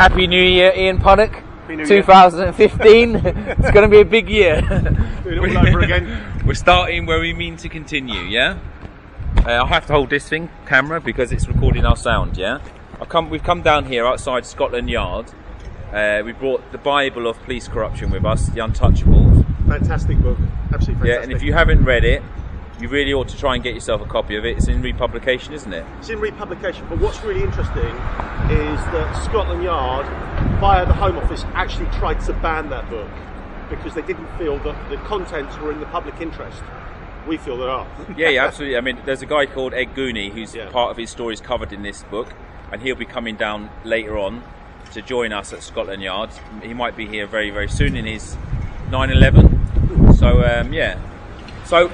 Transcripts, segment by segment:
Happy New Year, Ian Puddick. Happy New 2015. It's going to be a big year. Do it all over again. We're starting where we mean to continue, yeah? I have to hold this thing, camera, because it's recording our sound, yeah? We've come down here outside Scotland Yard. We brought the Bible of police corruption with us, The Untouchables. Fantastic book, absolutely fantastic. Yeah, and if you haven't read it, you really ought to try and get yourself a copy of it. It's in republication, isn't it? It's in republication, but what's really interesting is that Scotland Yard, via the Home Office, actually tried to ban that book because they didn't feel that the contents were in the public interest. We feel they are. Yeah, absolutely. I mean, there's a guy called Ed Gooney who's part of his story is covered in this book, and he'll be coming down later on to join us at Scotland Yard. He might be here very, very soon in his 9/11. So, yeah. So,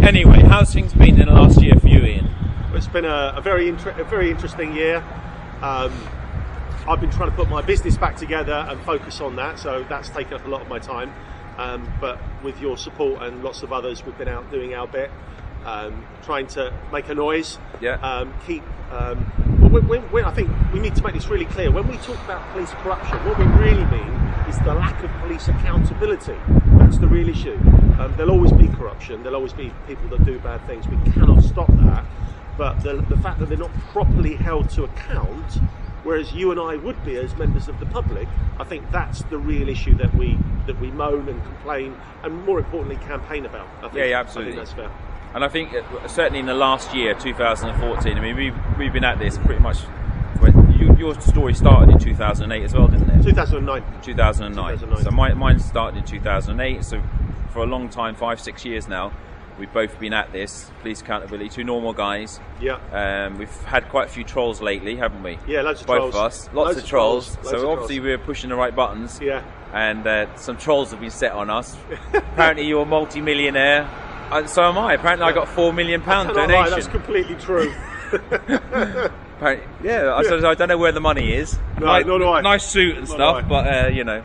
anyway, how's things been in the last year for you, Ian? It's been a very interesting year. I've been trying to put my business back together and focus on that, so that's taken up a lot of my time. But with your support and lots of others, we've been out doing our bit, trying to make a noise. Yeah. I think we need to make this really clear. When we talk about police corruption, what we really mean is the lack of police accountability. That's the real issue. There'll always be corruption. There'll always be people that do bad things. We cannot stop that. But the fact that they're not properly held to account, whereas you and I would be as members of the public, I think that's the real issue that we moan and complain, and more importantly, campaign about. I think, yeah, absolutely. I think that's fair. And I think certainly in the last year, 2014, I mean, we've been at this pretty much. Your story started in 2008 as well, didn't it? 2009. 2009. So mine started in 2008. So for a long time, 5-6 years now, we've both been at this police accountability. Two normal guys. Yeah. We've had quite a few trolls lately, haven't we? Yeah, loads of both trolls. Both of us, lots of trolls. So obviously we're pushing the right buttons. Yeah. And some trolls have been set on us. Apparently you're a multi-millionaire. So am I. Apparently I got £4 million donation. Lie, that's completely true. Apparently, yeah. I don't know where the money is. No, nor do I. Nice suit and stuff, but you know.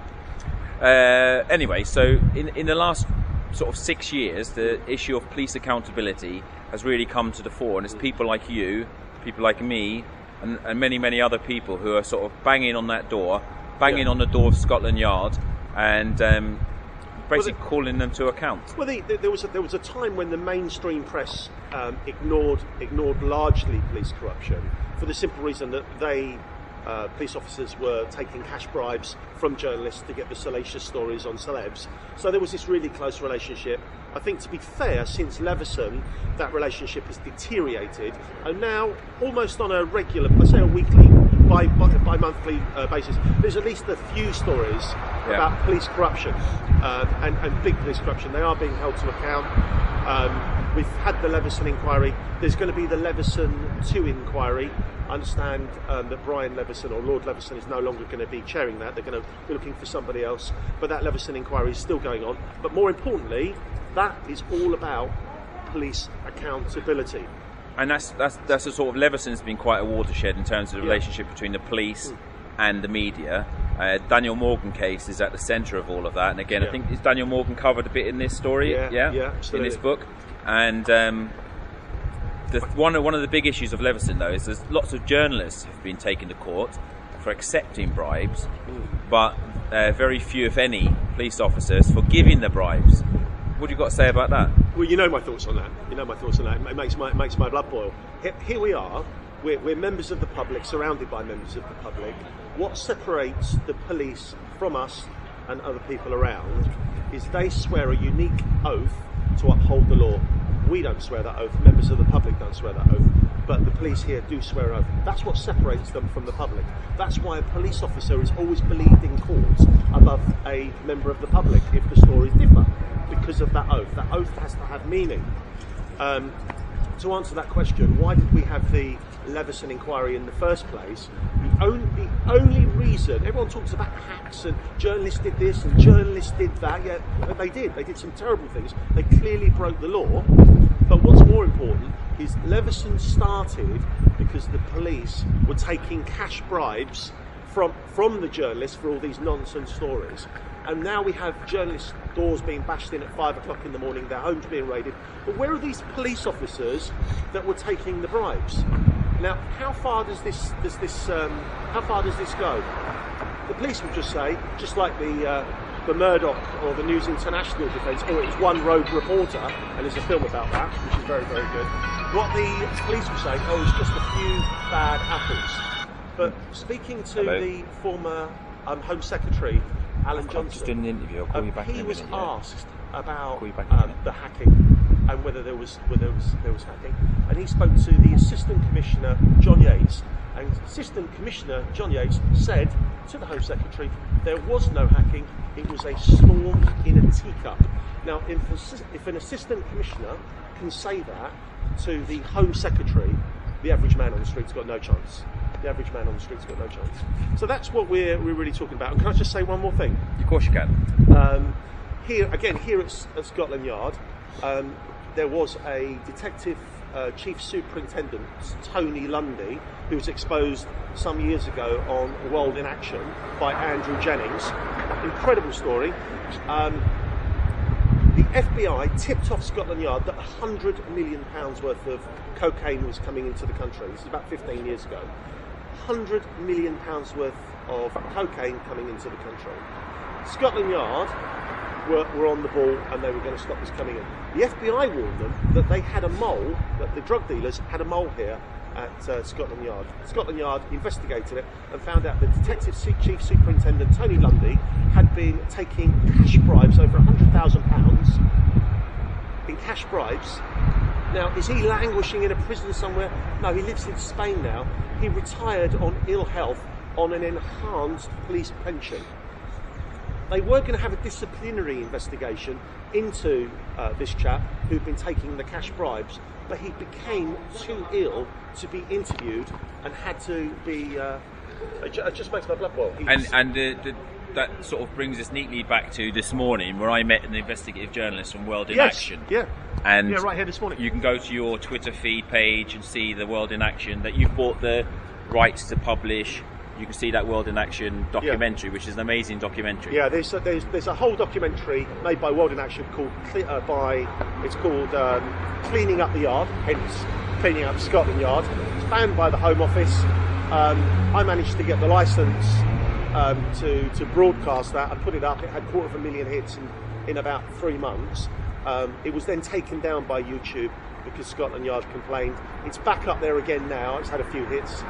Anyway, so in the last sort of 6 years, the issue of police accountability has really come to the fore, and it's people like you, people like me, and many other people who are sort of banging on that door, on the door of Scotland Yard, and basically calling them to account. Well, there was a time when the mainstream press ignored largely police corruption for the simple reason that police officers were taking cash bribes from journalists to get the salacious stories on celebs. So there was this really close relationship. I think, to be fair, since Leveson, that relationship has deteriorated, and now almost on a regular, I say a weekly, bi-monthly basis, there's at least a few stories about police corruption and big police corruption. They are being held to account. We've had the Leveson inquiry. There's going to be the Leveson 2 inquiry. I understand that Brian Leveson, or Lord Leveson, is no longer going to be chairing that. They're going to be looking for somebody else. But that Leveson inquiry is still going on. But more importantly, that is all about police accountability. And that's the sort of Leveson's been quite a watershed in terms of the relationship between the police and the media. Daniel Morgan case is at the centre of all of that. And again, I think Daniel Morgan covered a bit in this story, in this book. And one of the big issues of Leveson, though, is there's lots of journalists have been taken to court for accepting bribes, but very few, if any, police officers for giving the bribes. What have you got to say about that? Well, you know my thoughts on that. It makes my blood boil. Here we are. We're members of the public, surrounded by members of the public. What separates the police from us and other people around is they swear a unique oath to uphold the law. We don't swear that oath. Members of the public don't swear that oath. But the police here do swear an oath. That's what separates them from the public. That's why a police officer is always believed in court above a member of the public if the stories differ, because of that oath. That oath has to have meaning. To answer that question, why did we have the Leveson inquiry in the first place? The only reason, everyone talks about hacks and journalists did this and journalists did that. Yeah, they did some terrible things. They clearly broke the law. But what's more important is Leveson started because the police were taking cash bribes from the journalists for all these nonsense stories. And now we have journalists' doors being bashed in at 5 o'clock in the morning, their homes being raided. But where are these police officers that were taking the bribes? Now, how far does this go? The police will just say, just like the Murdoch or the News International defence, oh, it's one rogue reporter, and there's a film about that, which is very, very good. What the police will say, oh, it's just a few bad apples. But speaking to the former Home Secretary, Alan Johnson, just doing an interview. I'll call you back in a minute, he was asked about the hacking and whether there was hacking, and he spoke to the Assistant Commissioner John Yates, and Assistant Commissioner John Yates said to the Home Secretary there was no hacking, it was a storm in a teacup. Now, if an Assistant Commissioner can say that to the Home Secretary, the average man on the street's got no chance. The average man on the street's got no chance. So that's what we're really talking about. And can I just say one more thing? Of course you can. Here at Scotland Yard, there was a detective chief superintendent, Tony Lundy, who was exposed some years ago on World in Action by Andrew Jennings. Incredible story. The FBI tipped off Scotland Yard that £100 million worth of cocaine was coming into the country. This is about 15 years ago. £100 million worth of cocaine coming into the country. Scotland Yard were on the ball and they were going to stop this coming in. The FBI warned them that they had a mole, that the drug dealers had a mole here at Scotland Yard. Scotland Yard investigated it and found out that Detective Chief Superintendent Tony Lundy had been taking cash bribes, over £100,000 in cash bribes. Now, is he languishing in a prison somewhere? No, he lives in Spain now. He retired on ill health on an enhanced police pension. They were going to have a disciplinary investigation into this chap who'd been taking the cash bribes, but he became too ill to be interviewed and had to be... it just makes my blood boil. That sort of brings us neatly back to this morning, where I met an investigative journalist from World in Yes, Action. Yeah. And yeah, right here this morning. You can go to your Twitter feed page and see the World in Action, that you've bought the rights to publish. You can see that World in Action documentary, which is an amazing documentary. Yeah, there's a whole documentary made by World in Action called Cleaning Up the Yard, hence Cleaning Up Scotland Yard. It's banned by the Home Office. I managed to get the licence to broadcast that. I put it up. It had 250,000 hits in about 3 months. It was then taken down by YouTube because Scotland Yard complained. It's back up there again now. It's had a few hits.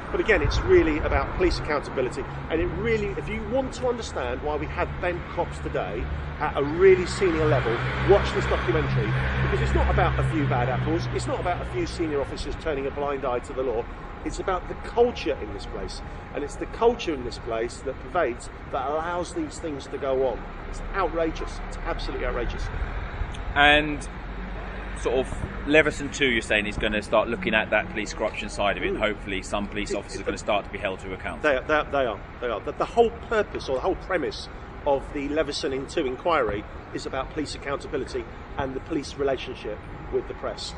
But again, it's really about police accountability. And it really, if you want to understand why we have bent cops today at a really senior level, watch this documentary. Because it's not about a few bad apples. It's not about a few senior officers turning a blind eye to the law. It's about the culture in this place. And it's the culture in this place that pervades, that allows these things to go on. It's outrageous. It's absolutely outrageous. And sort of Leveson 2, you're saying, is going to start looking at that police corruption side of it, and hopefully some police officers are going to start to be held to account. They are. The whole purpose or the whole premise of the Leveson 2 inquiry is about police accountability and the police relationship with the press.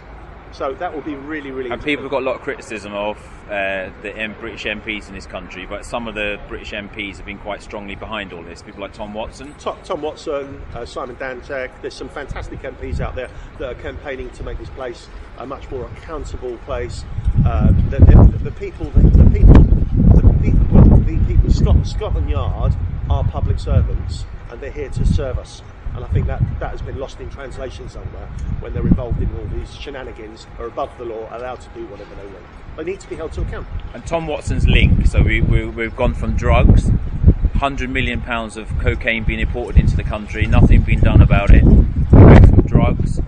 So that will be really, really And people have got a lot of criticism of the British MPs in this country, but some of the British MPs have been quite strongly behind all this. People like Tom Watson. Tom Watson, Simon Dantek. There's some fantastic MPs out there that are campaigning to make this place a much more accountable place. Scotland Yard are public servants, and they're here to serve us. And I think that has been lost in translation somewhere when they're involved in all these shenanigans, are above the law, allowed to do whatever they want. They need to be held to account. And Tom Watson's link, so we've gone from drugs, £100 million of cocaine being imported into the country, nothing being done about it. We went from drugs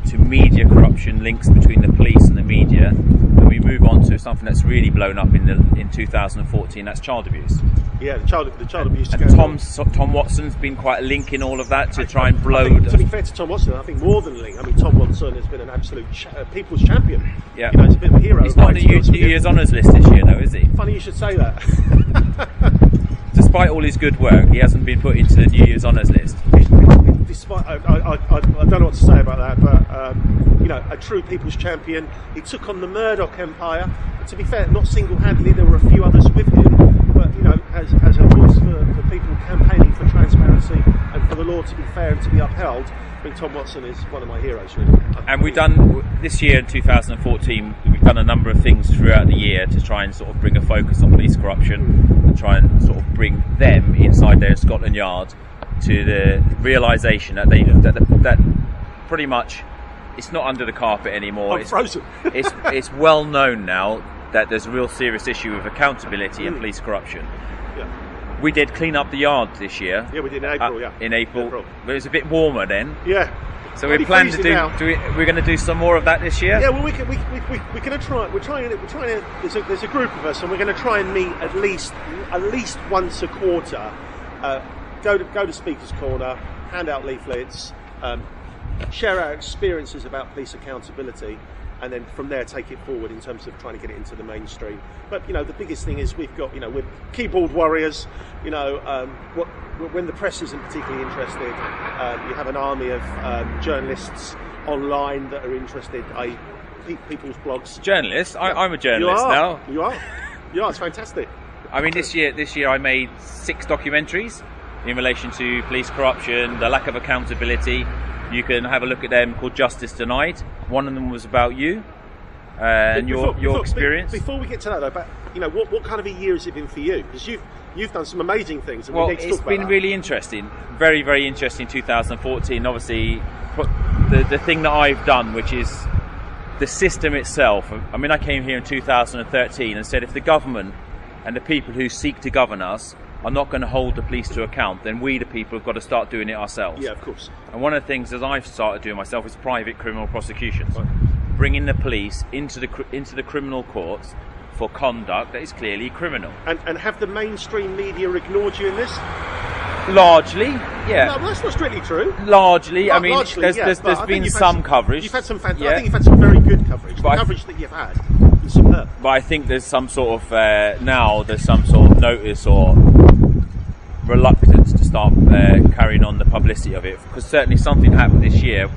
to media corruption, links between the police and the media, and we move on to something that's really blown up in 2014, that's child abuse. Yeah, the child abuse. And Tom Watson's been quite a link in all of that to try and blow. To be fair to Tom Watson, I think more than a link. I mean, Tom Watson has been an absolute people's champion. Yeah, he's a bit of a hero. He's not on the New Year's Honours list this year, though, is he? Funny you should say that. Despite all his good work, he hasn't been put into the New Year's Honours list. Despite, I don't know what to say about that, but a true people's champion. He took on the Murdoch empire. To be fair, not single-handedly. There were a few others with him. But as a voice for people campaigning for transparency and for the law to be fair and to be upheld, I think Tom Watson is one of my heroes, really. And we've done this year in 2014. We've done a number of things throughout the year to try and sort of bring a focus on police corruption and try and sort of bring them inside there in Scotland Yard to the realisation that that pretty much it's not under the carpet anymore. It's frozen. it's well known now that there's a real serious issue with accountability and police corruption. Yeah. We did clean up the yard this year. Yeah, we did in April. In April. But it was a bit warmer then. Yeah. So we plan to do. We're going to do some more of that this year. Yeah, well, we're going to try. We're trying. There's a group of us, and we're going to try and meet at least once a quarter. Go to Speaker's Corner, hand out leaflets, share our experiences about police accountability, and then from there take it forward in terms of trying to get it into the mainstream. But the biggest thing is we've got we're keyboard warriors. When the press isn't particularly interested, you have an army of journalists online that are interested. People's blogs. Journalists? I'm a journalist now. You are. It's fantastic. I mean, this year I made 6 documentaries in relation to police corruption, the lack of accountability. You can have a look at them, called Justice Tonight. One of them was about you and your experience. Before we get to that, though, but what kind of a year has it been for you? Because you've done some amazing things, and we need to talk about that. It's been really interesting, very, very interesting. 2014, obviously, the thing that I've done, which is the system itself. I mean, I came here in 2013 and said, if the government and the people who seek to govern us are not going to hold the police to account, then we, the people, have got to start doing it ourselves. Yeah, of course. And one of the things that I've started doing myself is private criminal prosecutions, bringing the police into the criminal courts for conduct that is clearly criminal. And have the mainstream media ignored you in this? Largely, yeah. No, that's not strictly true. Largely, I mean, there's been some coverage. You've had some I think you've had some very good coverage. The coverage that you've had is superb. But I think there's some sort of now there's some sort of notice or reluctance to start carrying on the publicity of it, because certainly something happened this year.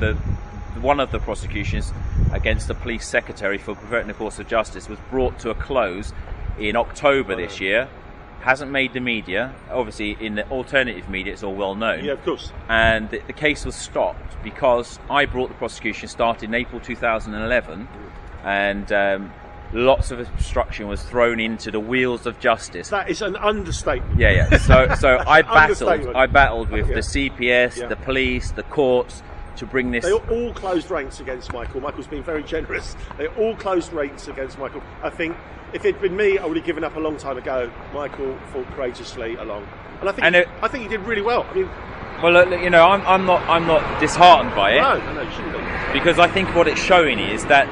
One of the prosecutions against the police secretary for perverting the course of justice was brought to a close in October this year. Hasn't made the media. Obviously, in the alternative media, it's all well known. Yeah, of course. And the case was stopped because I brought the prosecution, started in April 2011, and lots of obstruction was thrown into the wheels of justice. That is an understatement. Yeah. So I battled with the CPS, the police, the courts to bring this. They all closed ranks against Michael. Michael's been very generous. They all closed ranks against Michael. I think if it'd been me, I would have given up a long time ago. Michael fought courageously along, and I think he did really well. I mean, well, I'm not disheartened by it. No, you shouldn't be. Because I think what it's showing is that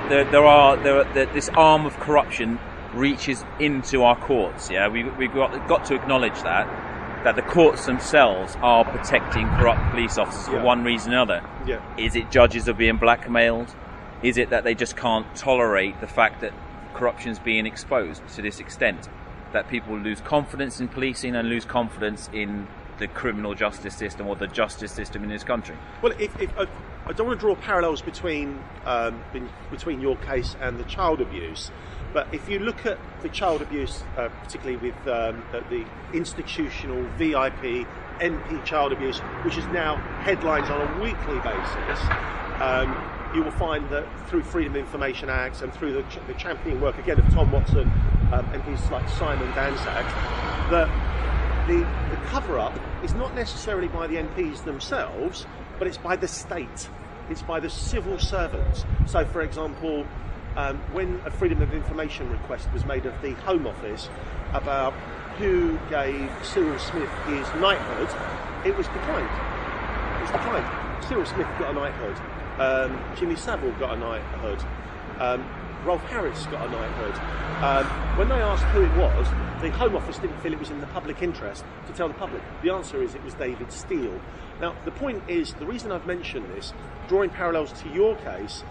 this arm of corruption reaches into our courts. Yeah, we've got to acknowledge that the courts themselves are protecting corrupt police officers for one reason or another. Yeah. Is it judges are being blackmailed? Is it that they just can't tolerate the fact that corruption's being exposed to this extent, that people lose confidence in policing and lose confidence in the criminal justice system or the justice system in this country? Well, if I don't want to draw parallels between your case and the child abuse, but if you look at the child abuse, particularly with the institutional VIP MP child abuse, which is now headlines on a weekly basis, you will find that through Freedom of Information Acts and through the championing work again of Tom Watson and his like Simon Danzak, that the cover-up is not necessarily by the MPs themselves, but it's by the state. It's by the civil servants. So, for example, when a Freedom of Information request was made of the Home Office about who gave Cyril Smith his knighthood, it was declined. Cyril Smith got a knighthood. Jimmy Savile got a knighthood. Rolf Harris got a knighthood. When they asked who it was, the Home Office didn't feel it was in the public interest to tell the public. The answer is it was David Steele. Now, the point is, the reason I've mentioned this, drawing parallels to your case,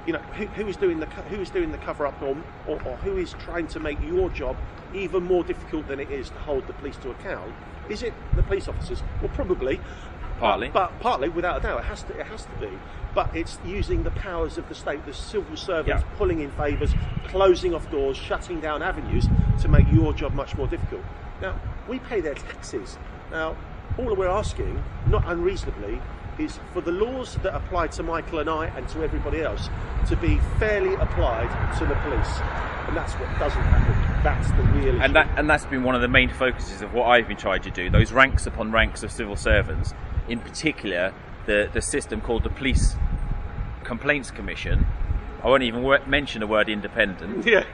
who is doing the cover-up or who is trying to make your job even more difficult than it is to hold the police to account? Is it the police officers? Well, probably. Partly. But partly, without a doubt, it has to be. But it's using the powers of the state, the civil servants, pulling in favours, closing off doors, shutting down avenues to make your job much more difficult. Now, we pay their taxes. Now, all that we're asking, not unreasonably, is for the laws that apply to Michael and I and to everybody else to be fairly applied to the police. And that's what doesn't happen. That's the real issue. And that's been one of the main focuses of what I've been trying to do, those ranks upon ranks of civil servants, in particular the system called the Police Complaints Commission. I won't even mention the word independent. Yeah.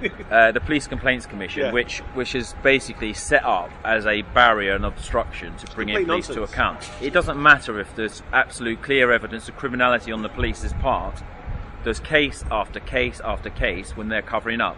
The Police Complaints Commission, Yeah. which is basically set up as a barrier and obstruction to bring in police to account. It doesn't matter if there's absolute clear evidence of criminality on the police's part. There's case after case after case when they're covering up.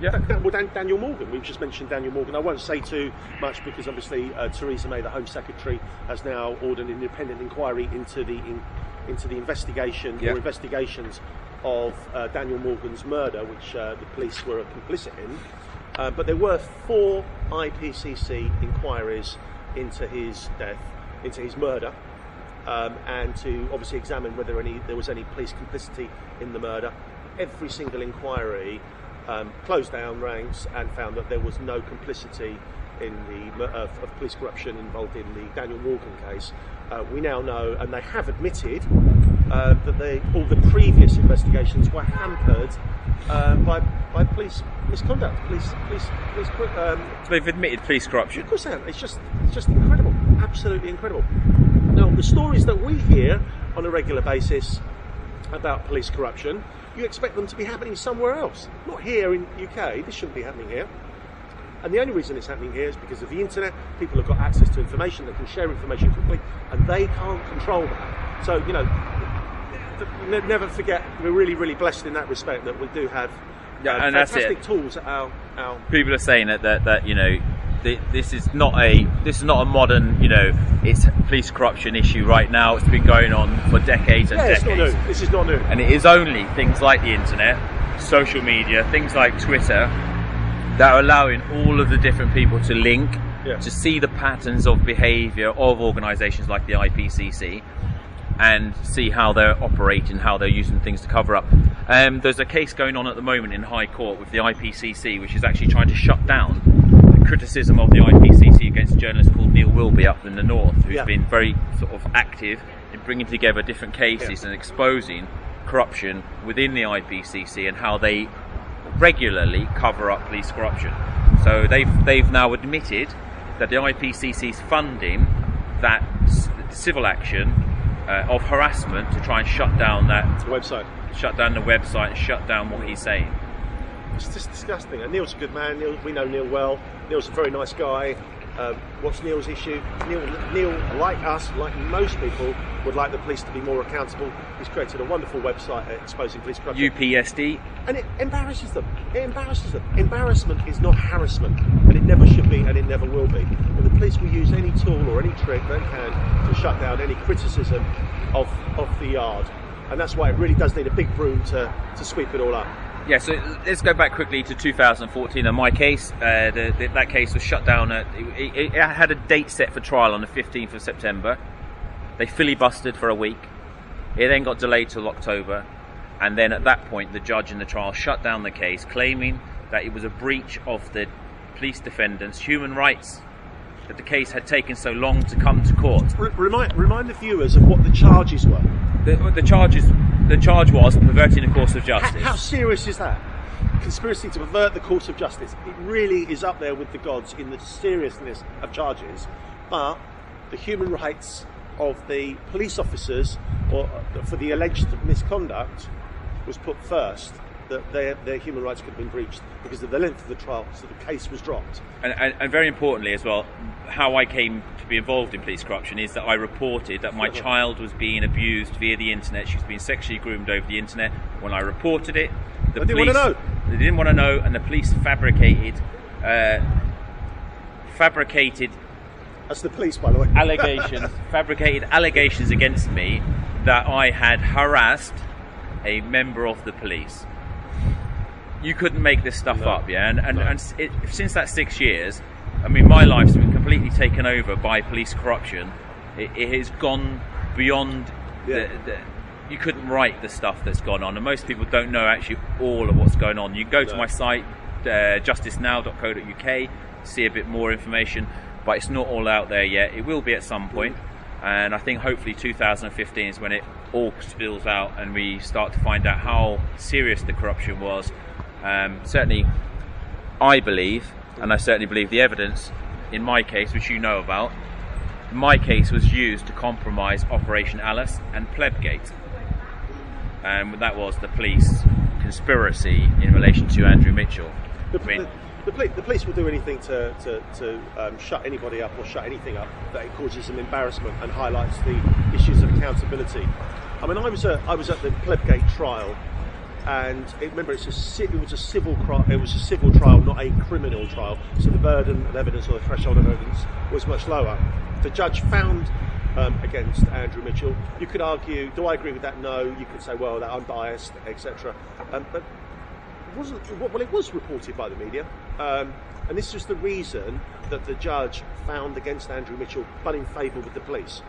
Yeah. Well, Daniel Morgan, we've just mentioned Daniel Morgan. I won't say too much because obviously Theresa May, the Home Secretary, has now ordered an independent inquiry into the investigation or investigations of Daniel Morgan's murder, which the police were complicit in. But there were 4 IPCC inquiries into his death, into his murder, and to obviously examine whether there was any police complicity in the murder. Every single inquiry closed down ranks and found that there was no complicity in of police corruption involved in the Daniel Morgan case. We now know, and they have admitted, that all the previous investigations were hampered by police misconduct. So they've admitted police corruption. Of course they have. It's just incredible, absolutely incredible. Now, the stories that we hear on a regular basis about police corruption, you expect them to be happening somewhere else, not here in UK. This shouldn't be happening here. And the only reason it's happening here is because of the internet. People have got access to information, they can share information quickly, and they can't control that. So, never forget, we're really, really blessed in that respect that we do have and fantastic tools at our. People are saying that this is not a modern, it's a police corruption issue right now. It's been going on for decades and decades. It's not new. This is not new. And it is only things like the internet, social media, things like Twitter, that are allowing all of the different people to link, to see the patterns of behaviour of organisations like the IPCC, and see how they're operating, how they're using things to cover up. There's a case going on at the moment in High Court with the IPCC, which is actually trying to shut down the criticism of the IPCC against a journalist called Neil Wilby up in the north, who's been very sort of active in bringing together different cases and exposing corruption within the IPCC and how they regularly cover up police corruption. So they've now admitted that the IPCC is funding that civil action of harassment to try and shut down the website, and shut down what he's saying. It's just disgusting. And Neil's a good man. We know Neil well. Neil's a very nice guy. What's Neil's issue? Neil, like us, like most people, would like the police to be more accountable. He's created a wonderful website exposing police corruption. UPSD. And it embarrasses them. It embarrasses them. Embarrassment is not harassment, and it never should be, and it never will be. And the police will use any tool or any trick they can to shut down any criticism of the yard. And that's why it really does need a big broom to sweep it all up. Yeah, so let's go back quickly to 2014 and my case. That case was shut down. It had a date set for trial on the 15th of September. They filibustered for a week. It then got delayed till October. And then at that point, the judge in the trial shut down the case, claiming that it was a breach of the police defendants' human rights, that the case had taken so long to come to court. Remind the viewers of what the charges were. The charge was perverting the course of justice. How serious is that? Conspiracy to pervert the course of justice. It really is up there with the gods in the seriousness of charges. But the human rights of the police officers, or for the alleged misconduct, was put first. That their human rights could have been breached because of the length of the trial, so the case was dropped. And very importantly as well, how I came to be involved in police corruption is that I reported that my child was being abused via the internet. She was being sexually groomed over the internet. When I reported it, they didn't want to know. They didn't want to know, and the police fabricated. That's the police, by the way. Fabricated allegations against me that I had harassed a member of the police. You couldn't make this stuff up, yeah? And since that 6 years, I mean, my life's been completely taken over by police corruption. It has gone beyond you couldn't write the stuff that's gone on, and most people don't know actually all of what's going on. You can go to my site, JusticeNOW.co.uk, see a bit more information, but it's not all out there yet. It will be at some point. And I think hopefully 2015 is when it all spills out and we start to find out how serious the corruption was. Certainly, I believe, and I certainly believe the evidence in my case, which you know about, my case was used to compromise Operation Alice and Plebgate. And that was the police conspiracy in relation to Andrew Mitchell. The police will do anything to shut anybody up or shut anything up that it causes them embarrassment and highlights the issues of accountability. I mean, I was at the Plebgate trial, and remember, it was a civil trial, not a criminal trial. So the burden of evidence, or the threshold of evidence, was much lower. The judge found against Andrew Mitchell. You could argue, do I agree with that? No. You could say, well, that I'm biased, etc. But it was reported by the media, and this was the reason that the judge found against Andrew Mitchell, but in favour with the police.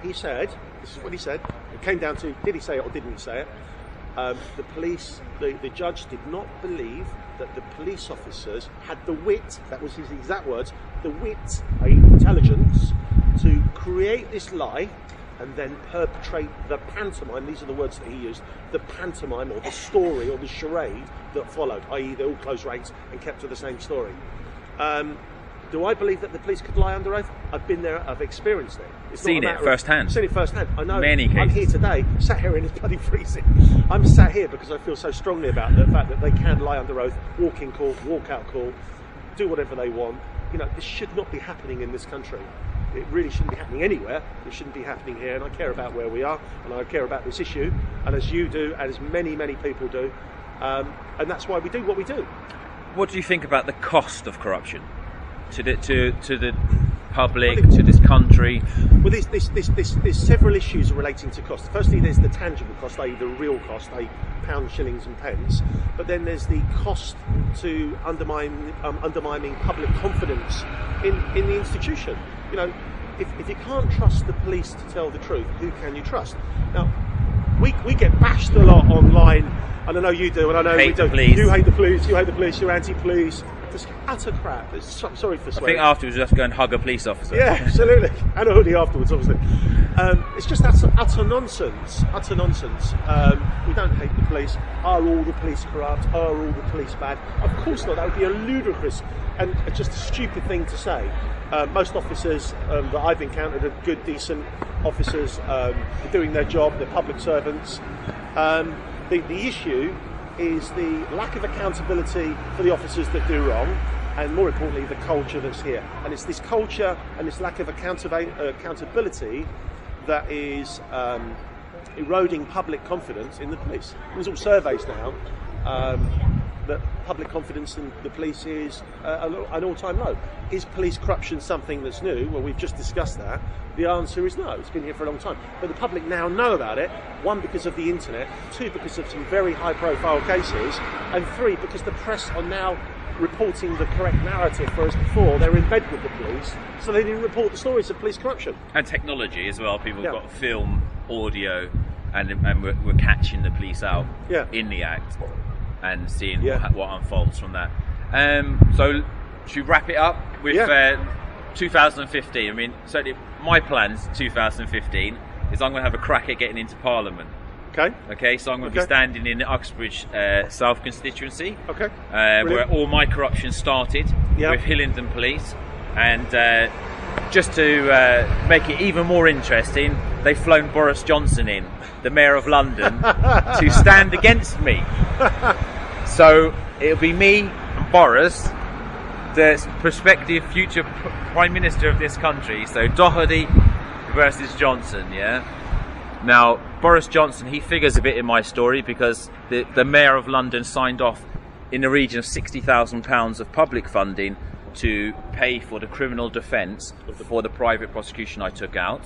He said, this is what he said. It came down to, did he say it or didn't he say it? The judge did not believe that the police officers had the wit, that was his exact words, the wit, intelligence, to create this lie and then perpetrate the pantomime, these are the words that he used, the pantomime or the story or the charade that followed, i.e. they all closed ranks and kept to the same story. Do I believe that the police could lie under oath? I've been there, I've experienced it. It's seen it firsthand. Seen it firsthand. I know. Many cases. I'm here today, sat here and it's bloody freezing. I'm sat here because I feel so strongly about the fact that they can lie under oath, walk in court, walk out court, do whatever they want. You know, this should not be happening in this country. It really shouldn't be happening anywhere. It shouldn't be happening here, and I care about where we are, and I care about this issue, and as you do, and as many, many people do, and that's why we do what we do. What do you think about the cost of corruption to the public, to this country? Well, there's several issues relating to cost. Firstly, there's the tangible cost, i.e. the real cost, i.e. pounds, shillings and pence. But then there's the cost to undermining public confidence in the institution. You know, if you can't trust the police to tell the truth, who can you trust? Now, we get bashed a lot online, and I know you do, and I know we do. You hate the police, you're anti-police. It's utter crap. I'm sorry for swearing. I think afterwards we have to go and hug a police officer. Yeah, absolutely. And a hoodie afterwards, obviously. It's just utter nonsense. Utter nonsense. We don't hate the police. Are all the police corrupt? Are all the police bad? Of course not. That would be a ludicrous and just a stupid thing to say. Most officers that I've encountered are good, decent officers. They're doing their job. They're public servants. The issue is the lack of accountability for the officers that do wrong, and more importantly, the culture that's here. And it's this culture and this lack of accountability that is eroding public confidence in the police. There's all surveys now that public confidence in the police is an all-time low. Is police corruption something that's new? Well, we've just discussed that. The answer is no. It's been here for a long time. But the public now know about it, one, because of the internet, two, because of some very high-profile cases, and three, because the press are now reporting the correct narrative, whereas before they were in bed with the police, so they didn't report the stories of police corruption. And technology as well. People have got film, audio, and we're catching the police out in the act and seeing what unfolds from that. So should we wrap it up with 2015? I mean, certainly my plans 2015 is I'm going to have a crack at getting into Parliament. Okay, so I'm going to be standing in the Uxbridge South constituency, where all my corruption started with Hillingdon Police, and just to make it even more interesting, they've flown Boris Johnson in, the Mayor of London, to stand against me. So it'll be me and Boris, the prospective future Prime Minister of this country. So Doherty versus Johnson, Now, Boris Johnson, he figures a bit in my story because the Mayor of London signed off in the region of £60,000 of public funding to pay for the criminal defence for the private prosecution I took out.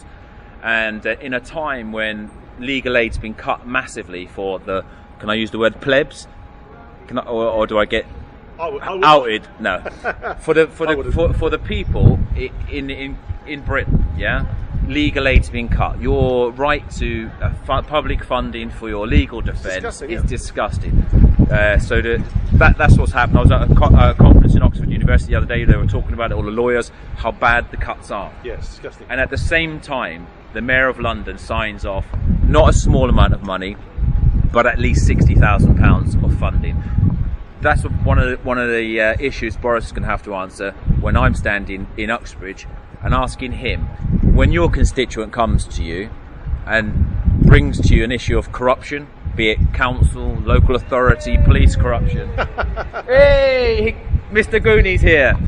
And in a time when legal aid's been cut massively for the, can I use the word plebs? Or do I get outed? No. For the people in Britain, legal aid's been cut. Your right to public funding for your legal defence is disgusting. That's what's happened. I was at a conference in Oxford University the other day. They were talking about it, all the lawyers, how bad the cuts are. Yes, disgusting. And at the same time, the Mayor of London signs off not a small amount of money, but at least £60,000 of funding. That's one of the issues Boris is going to have to answer when I'm standing in Uxbridge and asking him, when your constituent comes to you and brings to you an issue of corruption, be it council, local authority, police corruption. Hey, Mr. Goonie's here.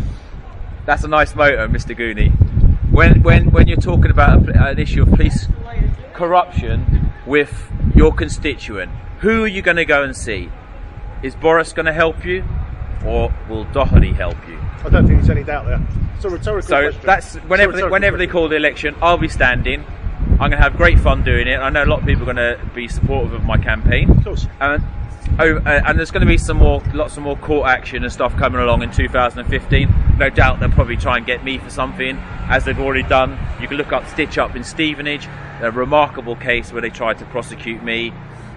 That's a nice motto, Mr. Goonie. When you're talking about an issue of police corruption with your constituent, who are you going to go and see? Is Boris going to help you, or will Doherty help you? I don't think there's any doubt there. It's a rhetorical question. So that's whenever they call the election, I'll be standing. I'm going to have great fun doing it. I know a lot of people are going to be supportive of my campaign. Of course. And there's going to be lots of more court action and stuff coming along in 2015. No doubt they'll probably try and get me for something, as they've already done. You can look up Stitch Up in Stevenage, a remarkable case where they tried to prosecute me,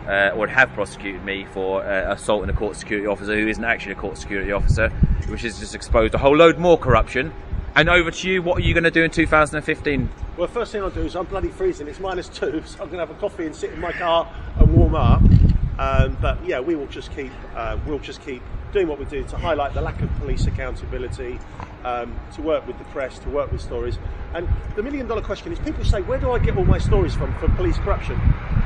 or have prosecuted me for assaulting a court security officer who isn't actually a court security officer, which has just exposed a whole load more corruption. And over to you, what are you going to do in 2015? Well, first thing I'll do is I'm bloody freezing. It's -2, so I'm going to have a coffee and sit in my car and warm up. But yeah, we'll just keep doing what we do to highlight the lack of police accountability, to work with the press, to work with stories. And the million-dollar question is, people say, where do I get all my stories from police corruption?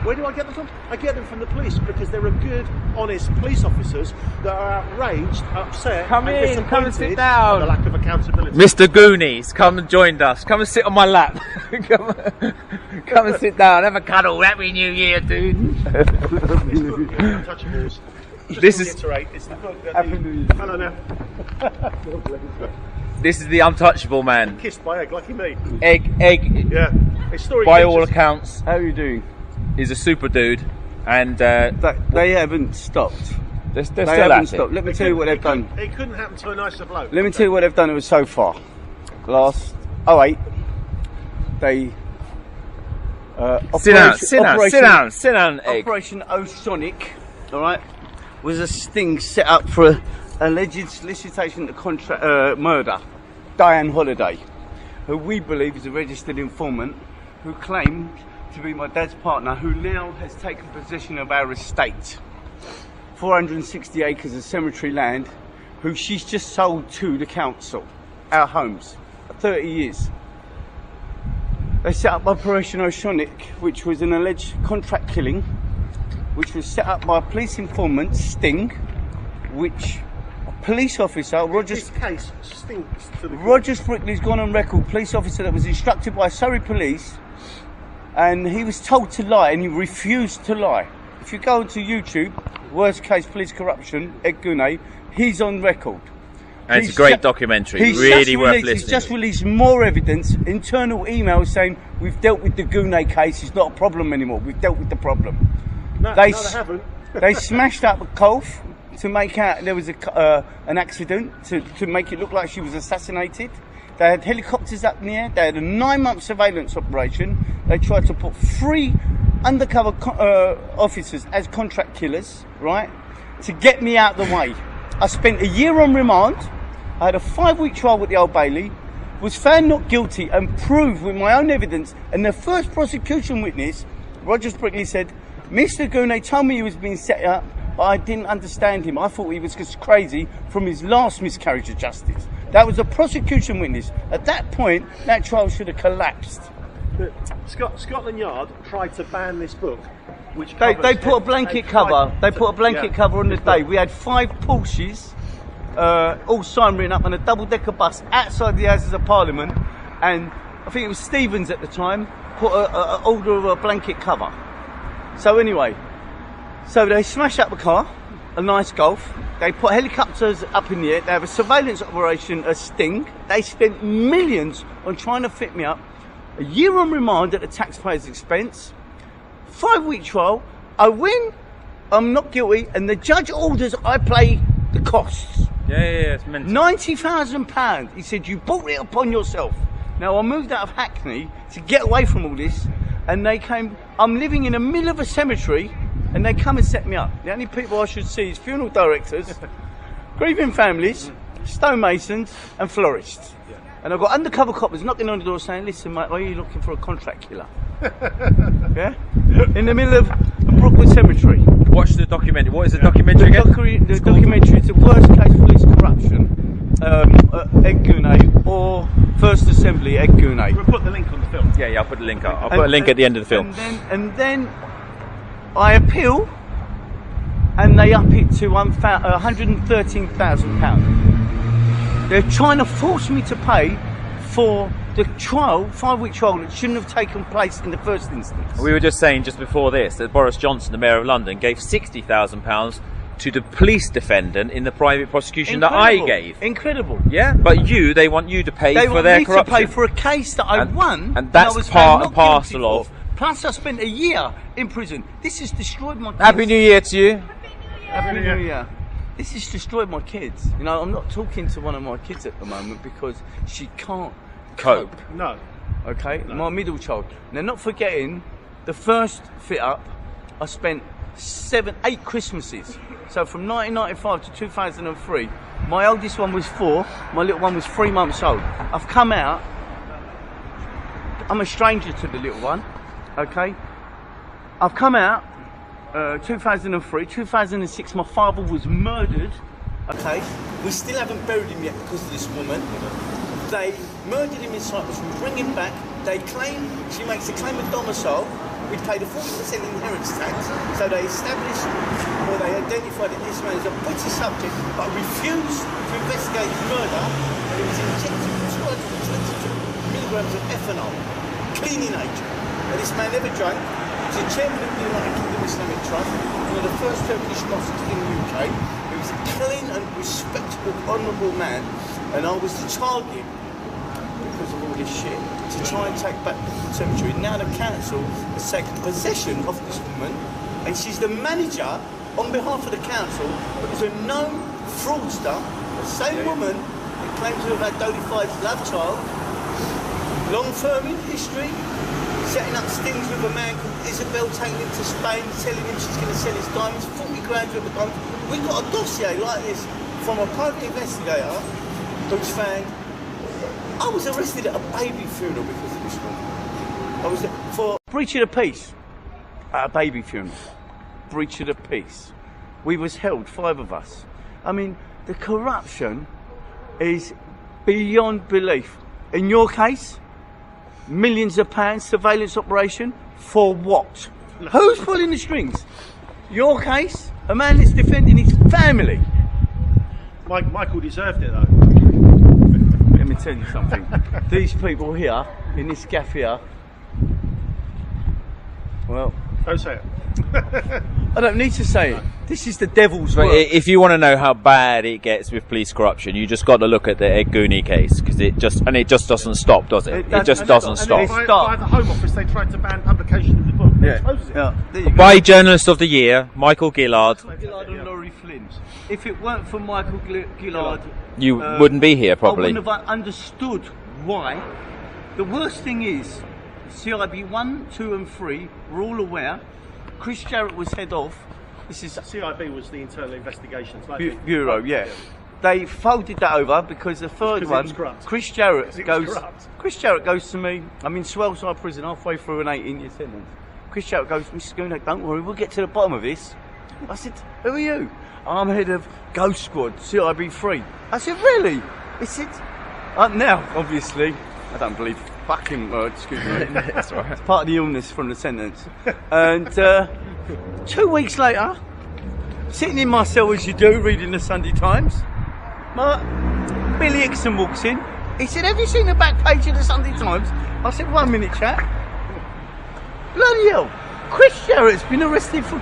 Where do I get them from? I get them from the police, because there are good, honest police officers that are outraged, upset, come and sit down. at the lack of accountability. Mr. Goonies, come and join us. Come and sit on my lap. come and sit down. Have a cuddle. Happy New Year, dude. Untouchables. Just to reiterate, it's the book that hello now. This is the untouchable man. Kissed by Egg, lucky me. Egg. Yeah. His story by all accounts, how are you doing? He's a super dude, and they haven't stopped. They haven't stopped. Let me tell you what they've done. It couldn't happen to a nicer bloke. Let me tell you what they've done. It was so far. Last 08, they sit down. Egg. Operation O'Sonic, all right, was a sting set up for alleged solicitation to murder Diane Holliday, who we believe is a registered informant who claimed to be my dad's partner, who now has taken possession of our estate, 460 acres of cemetery land, who she's just sold to the council, our homes, 30 years. They set up Operation O'Sonic, which was an alleged contract killing, which was set up by a police informant, Sting, which a police officer, This case stinks to the Roger Sprickley's gone on record, police officer that was instructed by Surrey Police, and he was told to lie, and he refused to lie. If you go to YouTube, worst case police corruption, Ed Gunay, he's on record. And it's a great documentary, really worth listening. He's just released more evidence, internal emails saying, we've dealt with the Gunay case, it's not a problem anymore, we've dealt with the problem. No, they haven't. They smashed up a Colf to make out there was an accident, to make it look like she was assassinated. They had helicopters up in the air. They had a 9-month surveillance operation. They tried to put 3 undercover officers as contract killers, right, to get me out of the way. I spent a year on remand. I had a 5-week trial with the Old Bailey, was found not guilty and proved with my own evidence. And the first prosecution witness, Roger Sprickley, said, Mr. Gunay told me he was being set up, but I didn't understand him. I thought he was just crazy from his last miscarriage of justice. That was a prosecution witness. At that point, that trial should have collapsed. Scotland Yard tried to ban this book, which they put a blanket cover. They put a blanket cover on the day. We had 5 Porsches, all signed written up on a double-decker bus outside the Houses of Parliament, and I think it was Stevens at the time put an order of a blanket cover. So anyway, so they smashed up the car, a nice Golf. They put helicopters up in the air. They have a surveillance operation, a Sting. They spent millions on trying to fit me up. A year on remand at the taxpayer's expense. 5-week trial. I win. I'm not guilty, and the judge orders I pay the costs. Yeah, it's mental. £90,000. He said, you brought it upon yourself. Now, I moved out of Hackney to get away from all this, and they came. I'm living in the middle of a cemetery and they come and set me up. The only people I should see is funeral directors, grieving families, stonemasons, and florists. Yeah. And I've got undercover coppers knocking on the door saying, "Listen, mate, are you looking for a contract killer?" Yeah, in the middle of Brookwood Cemetery. Watch the documentary. What is the documentary again? The documentary is the worst case police corruption at Ed Goonay or First Assembly Ed Goonay. We'll put the link on the film. Yeah, I'll put the link up. I'll put a link at the end of the film. And then I appeal, and they up it to £113,000. They're trying to force me to pay for the trial, 5-week trial, that shouldn't have taken place in the first instance. We were just saying just before this that Boris Johnson, the Mayor of London, gave £60,000 to the police defendant in the private prosecution that I gave. Incredible. Yeah, but they want you to pay for their corruption. They want me to pay for a case that I won, and that's I was part and parcel of. Plus, I spent a year in prison. This has destroyed my kids. Happy New Year to you. Happy New Year. This has destroyed my kids. You know, I'm not talking to one of my kids at the moment because she can't cope. No. Okay, no. My middle child. Now, not forgetting the first fit up, I spent 8 Christmases. So from 1995 to 2003, my oldest one was 4, my little one was 3 months old. I've come out. I'm a stranger to the little one. Okay, I've come out. 2003, 2006, my father was murdered. Okay, we still haven't buried him yet because of this woman. They murdered him in Cyprus. We bring him back. They claim, she makes a claim of domicile. We paid a 40% inheritance tax. So they established, or they identified that this man is a British subject, but refused to investigate his murder. And he was injected with 222 milligrams of ethanol, cleaning agent. And this man never drank. He's the chairman of the United Kingdom Islamic Trust, one of the first Turkish mosques in the UK. He was a clean and respectable, honourable man, and I was the target because of all this shit to try and take back the cemetery. Now the council has taken possession of this woman, and she's the manager on behalf of the council, but was a known fraudster, the same woman that claims to have had Doherty's love child, long firm in history, setting up stings with a man called Isabel, taking him to Spain, telling him she's going to sell his diamonds, 40 grand worth of diamonds. We got a dossier like this from a private investigator who's found. I was arrested at a baby funeral because of this one. I was for breach of the peace at a baby funeral. Breach of the peace. We was held, 5 of us. I mean, the corruption is beyond belief. In your case, millions of pounds surveillance operation for what? Who's pulling the strings? Your case, a man that's defending his family. Michael deserved it though. Let me tell you something. These people here in this gaff here, well, don't say it. I don't need to say it. This is the devil's But work. if you want to know how bad it gets with police corruption, you just got to look at the Ed Gooney case, because it just doesn't stop, does it? It just doesn't stop. By the Home Office, they tried to ban publication of the book. Yeah. There you go. By Journalist of the Year, Michael Gillard. Gillard and Laurie Flynn. If it weren't for Michael Gillard, You wouldn't be here, I probably. wouldn't have understood why. The worst thing is, CIB 1, 2 and 3 were all aware. Chris Jarrett was head of. This is CIB was the Internal Investigations Bureau, yeah. They folded that over because the third one, Chris Jarrett goes to me. I'm in Swellside Prison, halfway through an 18-year sentence. Chris Jarrett goes, "Mr. Goonay, don't worry, we'll get to the bottom of this." I said, "Who are you?" "I'm head of Ghost Squad, CIB 3. I said, "Really?" He said, "Now, obviously, I don't believe fucking words, excuse me." That's right. It's part of the illness from the sentence. And 2 weeks later, sitting in my cell as you do, reading the Sunday Times, Billy Hickson walks in. He said, "Have you seen the back page of the Sunday Times?" I said, "1 minute, chap." Bloody hell, Chris Jarrett's been arrested for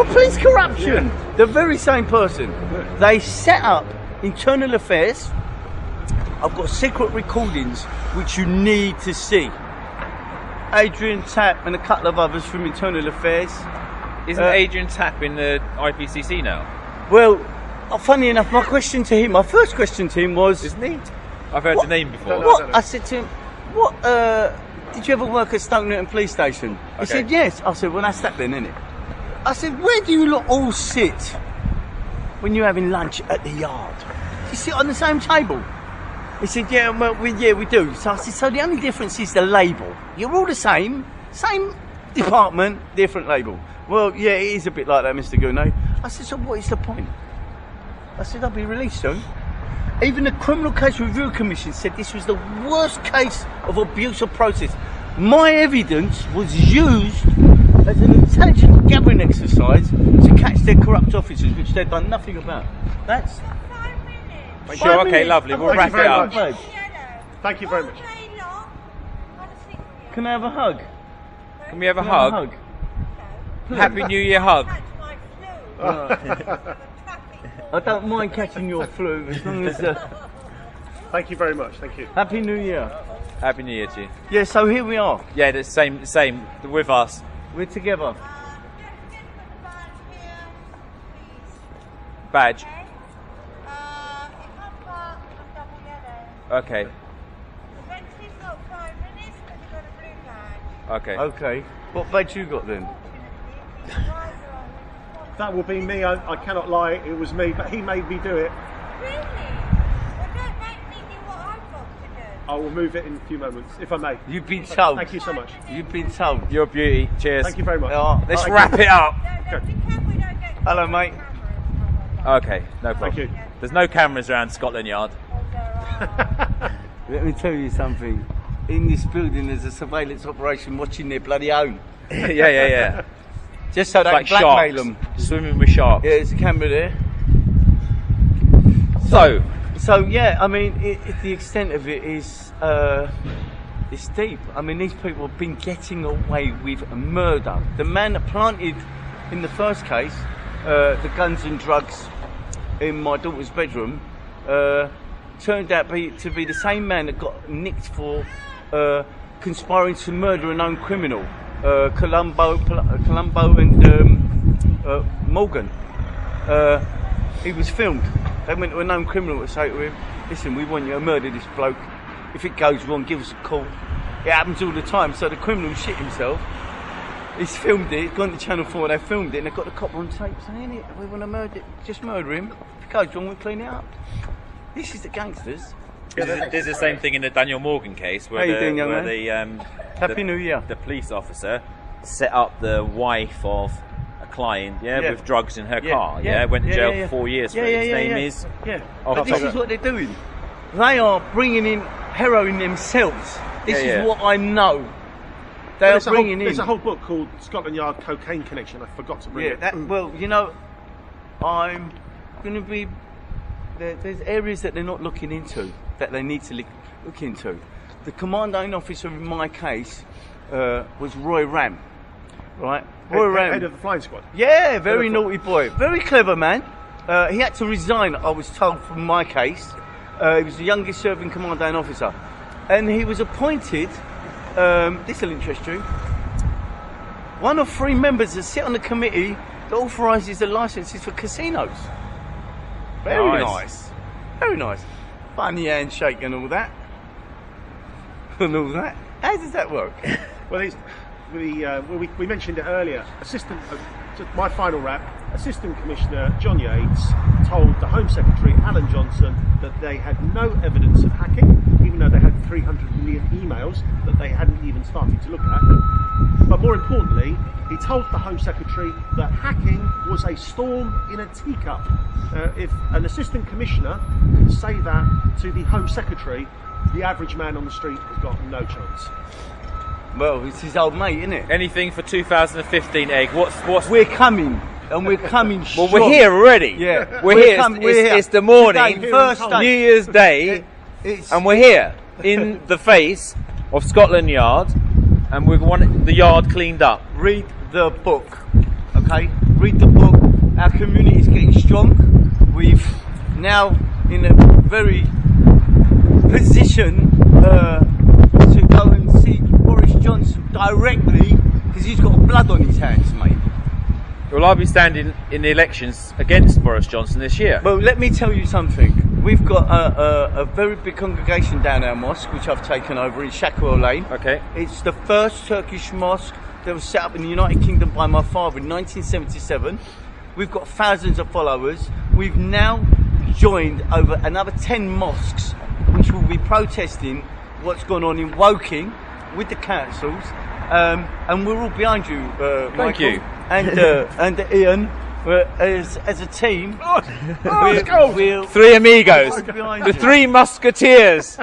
police corruption. Yeah. The very same person. They set up internal affairs. I've got secret recordings which you need to see. Adrian Tapp and a couple of others from internal affairs. Isn't Adrian Tapp in the IPCC now? Well, funny enough, my first question to him was... Isn't he? I've heard the name before. What? I said to him, did you ever work at Stoke Newton Police Station? He said, yes. I said, well, that's that then, isn't it? I said, where do you lot all sit when you're having lunch at the yard? You sit on the same table. He said, yeah, well, we do. So I said, so the only difference is the label. You're all the same department, different label. Well, yeah, it is a bit like that, Mr. Gounod. I said, so what is the point? I said, I'll be released soon. Even the Criminal Case Review Commission said this was the worst case of abuse of process. My evidence was used as an intelligence gathering exercise to catch their corrupt officers, which they've done nothing about. That's... Sure, okay, lovely. We'll wrap it up. Thank you very much. Can I have a hug? Can we have a hug? Happy New Year hug. I don't mind catching your flu as long as... Thank you very much, thank you. Happy New Year. Happy New Year to you. Yeah, so here we are. Yeah, the same with us. We're together. Badge. Okay. Okay. Okay. What badge you got then? That will be me, I cannot lie, it was me, but he made me do it. Really? Well, don't make me do what I've got to do. I will move it in a few moments, if I may. You've been told. Thank you so much. You've been told. You're a beauty. Cheers. Thank you very much. Let's wrap it up. Hello, mate. Okay, no problem. Thank you. There's no cameras around Scotland Yard. Let me tell you something. In this building, there's a surveillance operation watching their bloody own. yeah. Just so they Like can blackmail sharks. them. Swimming with sharks. Yeah, there's a camera there. So yeah, I mean, the extent of it is it's deep. I mean, these people have been getting away with murder. The man that planted in the first case the guns and drugs in my daughter's bedroom turned out to be the same man that got nicked for conspiring to murder a known criminal, Colombo and Morgan. He was filmed. They went to a known criminal to say to him, listen, we want you to murder this bloke. If it goes wrong, give us a call. It happens all the time. So the criminal shit himself. He's filmed it, gone to Channel 4, they filmed it, and they've got the cop on tape saying, we want to murder him. If it goes wrong, we'll clean it up. This is the gangsters. There's the same thing in the Daniel Morgan case where Happy New Year. The police officer set up the wife of a client, with drugs in her car. Went to jail for 4 years for it. His name is. But this is what they're doing. They are bringing in heroin themselves. This is what I know. They are bringing in. There's a whole book called Scotland Yard Cocaine Connection. I forgot to bring it. Well, you know, I'm going to be. There's areas that they're not looking into that they need to look into. The commanding officer in my case was Roy Ram, right? Roy Ram, head of the flying squad. Yeah, very naughty boy, very clever man. He had to resign, I was told, from my case. He was the youngest serving commanding officer, and he was appointed. This will interest you. One of 3 members that sit on the committee that authorises the licences for casinos. Very nice. Very nice. Funny handshake and all that. And all that. How does that work? Well, we mentioned it earlier. My final wrap. Assistant Commissioner John Yates told the Home Secretary Alan Johnson that they had no evidence of hacking, even though they had 300 million emails that they hadn't even started to look at. But more importantly, he told the Home Secretary that hacking was a storm in a teacup. If an Assistant Commissioner can say that to the Home Secretary, the average man on the street has got no chance. Well, it's his old mate, isn't it? Anything for 2015, Egg? What's We're coming. And we're coming Well, we're here already. Yeah. We're here. It's the morning, New Year's Day, and we're here in the face of Scotland Yard, and we want the yard cleaned up. Read the book, okay? Read the book. Our community is getting strong. We've now in a very position to go and see Boris Johnson directly because he's got blood on his hands, mate. Well, I'll be standing in the elections against Boris Johnson this year. Well, let me tell you something. We've got a very big congregation down our mosque, which I've taken over in Shackwell Lane. Okay. It's the first Turkish mosque that was set up in the United Kingdom by my father in 1977. We've got thousands of followers. We've now joined over another 10 mosques, which will be protesting what's gone on in Woking with the councils. And we're all behind you, Thank Michael, you. and Ian. As a team, let's go. we'll Three amigos, behind the you. three musketeers.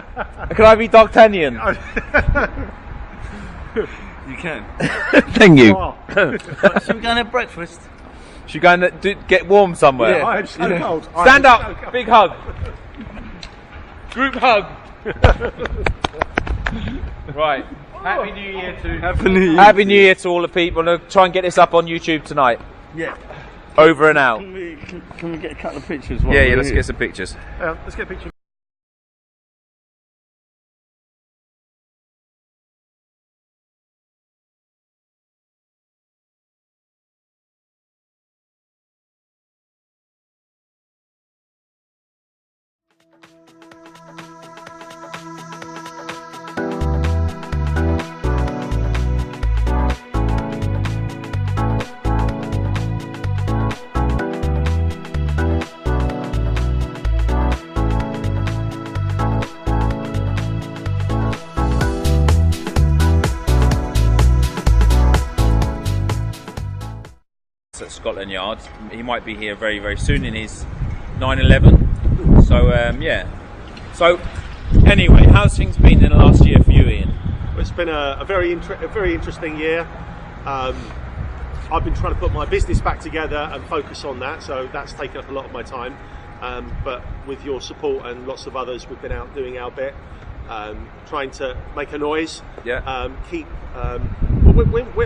Can I be D'Artagnan? You can. Thank you. Oh, Should we go and have breakfast? Should we go and get warm somewhere? Yeah. I am so cold. Stand up, big hug. Group hug. Right. Happy New Year to Happy New Year. Happy New Year to all the people. I'm gonna try and get this up on YouTube tonight. Yeah. Over and out. Can we get a couple of pictures? while Yeah, we're let's here? get some pictures. Let's get a picture. At Scotland Yard. He might be here very, very soon in his 911. So, yeah. So, anyway, how's things been in the last year for you, Ian? It's been a very interesting year. I've been trying to put my business back together and focus on that, so that's taken up a lot of my time. But with your support and lots of others, we've been out doing our bit, trying to make a noise. Yeah. I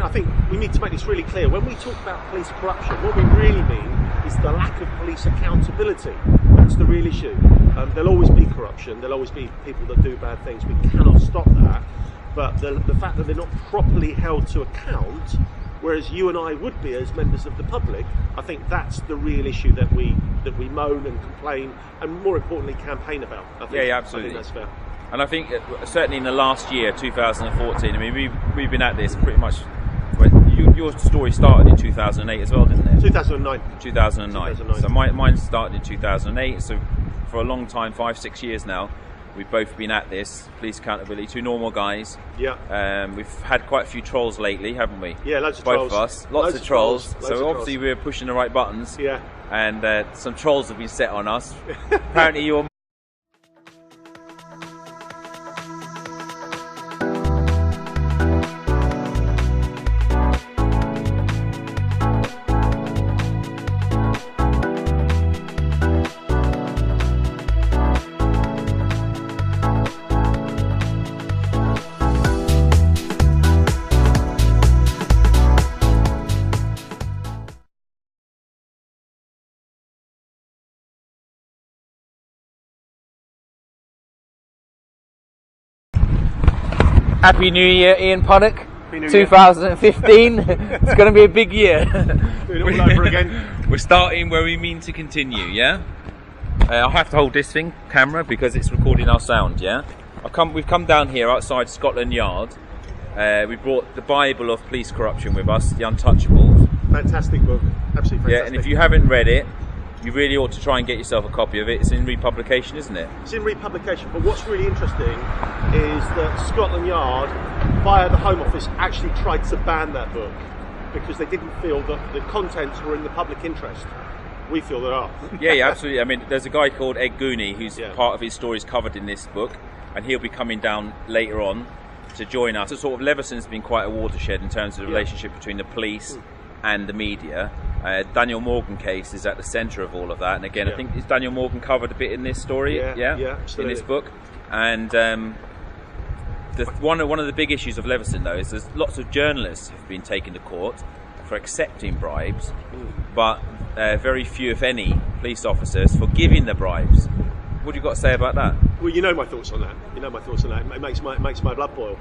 think we need to make this really clear. When we talk about police corruption, what we really mean is the lack of police accountability. That's the real issue. There'll always be corruption. There'll always be people that do bad things. We cannot stop that. But the fact that they're not properly held to account, whereas you and I would be as members of the public, I think that's the real issue that we moan and complain, and more importantly, campaign about. I think, Yeah, absolutely. I think that's fair. And I think certainly in the last year, 2014, I mean, we've been at this pretty much. Your story started in 2008 as well, didn't it? 2009. 2009. So mine started in 2008. So for a long time, 5-6 years now, we've both been at this police accountability. Two normal guys. Yeah. We've had quite a few trolls lately, haven't we? Yeah, loads of both trolls. of us. Lots Loads of of trolls. trolls. Loads So of obviously trolls. we're pushing the right buttons. Yeah. And some trolls have been set on us. Apparently you're. Happy New Year, Ian Puddick. Happy New Year. 2015. It's going to be a big year. Do it all over again. We're starting where we mean to continue, yeah? I'll have to hold this thing, camera, because it's recording our sound, yeah? We've come down here outside Scotland Yard. We brought the Bible of police corruption with us, The Untouchables. Fantastic book. Absolutely fantastic. Yeah, and if you haven't read it, you really ought to try and get yourself a copy of it. It's in republication, isn't it? It's in republication, but what's really interesting is that Scotland Yard, via the Home Office, actually tried to ban that book because they didn't feel that the contents were in the public interest. We feel there are. Yeah, absolutely. I mean, there's a guy called Ed Gooney who's Yeah. part of his stories covered in this book, and he'll be coming down later on to join us. So sort of Leverson's been quite a watershed in terms of the Yeah. relationship between the police and the media. Daniel Morgan case is at the centre of all of that, and again, Yeah. I think is Daniel Morgan covered a bit in this story, Yeah, yeah, in absolutely. this book. And one of the big issues of Leveson, though, is there's lots of journalists who've been taken to court for accepting bribes, but very few, if any, police officers for giving the bribes. What have you got to say about that? Well, you know my thoughts on that. It makes my blood boil.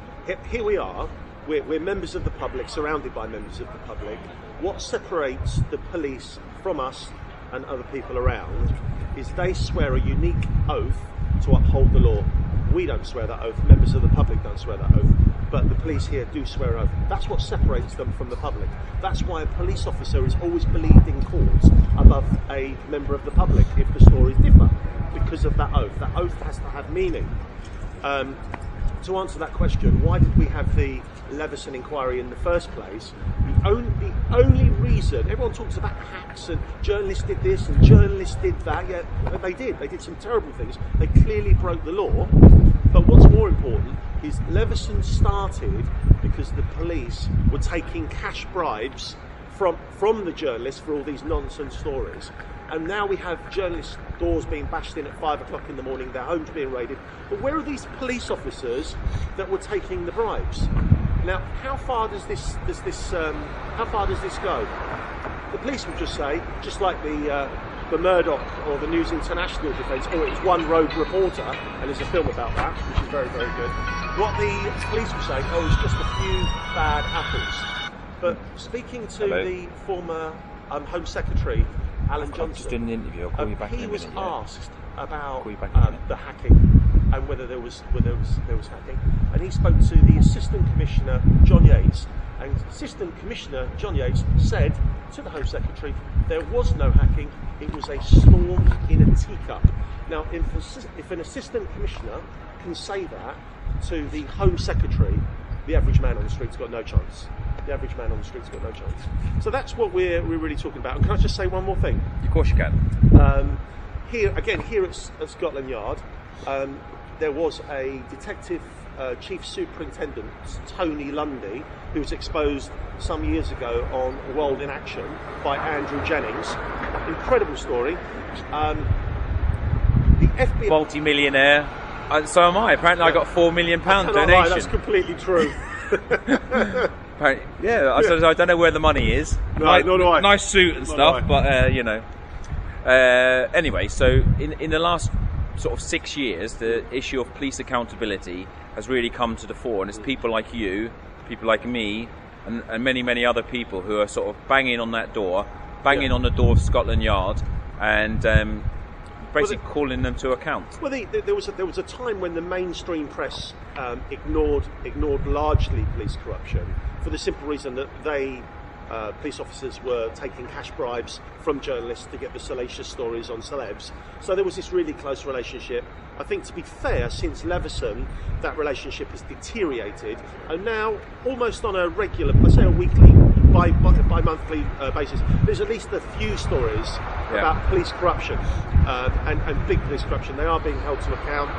Here we are. We're members of the public, surrounded by members of the public. What separates the police from us and other people around is they swear a unique oath to uphold the law. We don't swear that oath. Members of the public don't swear that oath. but the police here do swear an oath. That's what separates them from the public. That's why a police officer is always believed in court above a member of the public if the stories differ, because of that oath. That oath has to have meaning. To answer that question, why did we have the Leveson inquiry in the first place? The only reason, everyone talks about hacks and journalists did this and journalists did that. Yeah, they did some terrible things. They clearly broke the law. But what's more important is Leveson started because the police were taking cash bribes from the journalists for all these nonsense stories. And now we have journalists' doors being bashed in at 5 o'clock in the morning, their homes being raided. But where are these police officers that were taking the bribes? Now, how far does this go? The police will just say, just like the Murdoch or the News International defence, oh, it was one rogue reporter, and there's a film about that, which is very, very good. What the police will say, oh, it's just a few bad apples. But speaking to the former Home Secretary, Alan Johnson, just doing an interview. I'll call you back in a minute. He was asked about the hacking and whether there was hacking, and he spoke to the Assistant Commissioner John Yates, and Assistant Commissioner John Yates said to the Home Secretary there was no hacking. It was a storm in a teacup. Now, if an Assistant Commissioner can say that to the Home Secretary, the average man on the street's got no chance. The average man on the street's got no chance. So that's what we're really talking about. And can I just say one more thing? Of course you can. Here at Scotland Yard, there was a detective chief superintendent, Tony Lundy, who was exposed some years ago on World in Action by Andrew Jennings. Incredible story. The FBI... Multi-millionaire. So am I. Apparently I got £4 million donation. Lie, that's completely true. Yeah, I don't know where the money is. No, nor do I. Nice suit and stuff, but anyway, so in the last sort of 6 years, the issue of police accountability has really come to the fore, and it's people like you, people like me, and many other people who are sort of banging on that door, on the door of Scotland Yard, and basically calling them to account. Well, there was a time when the mainstream press ignored largely police corruption for the simple reason that police officers were taking cash bribes from journalists to get the salacious stories on celebs. So there was this really close relationship. I think, to be fair, since Leveson, that relationship has deteriorated, and now almost on a regular, I say a weekly, bi-monthly basis, there's at least a few stories about police corruption and big police corruption. They are being held to account.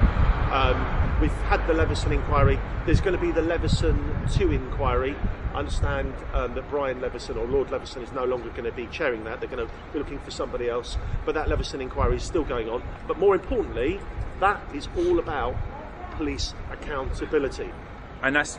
We've had the Leveson inquiry. There's going to be the Leveson 2 inquiry. I understand that Brian Leveson, or Lord Leveson, is no longer going to be chairing that. They're going to be looking for somebody else. But that Leveson inquiry is still going on. But more importantly, that is all about police accountability. And that's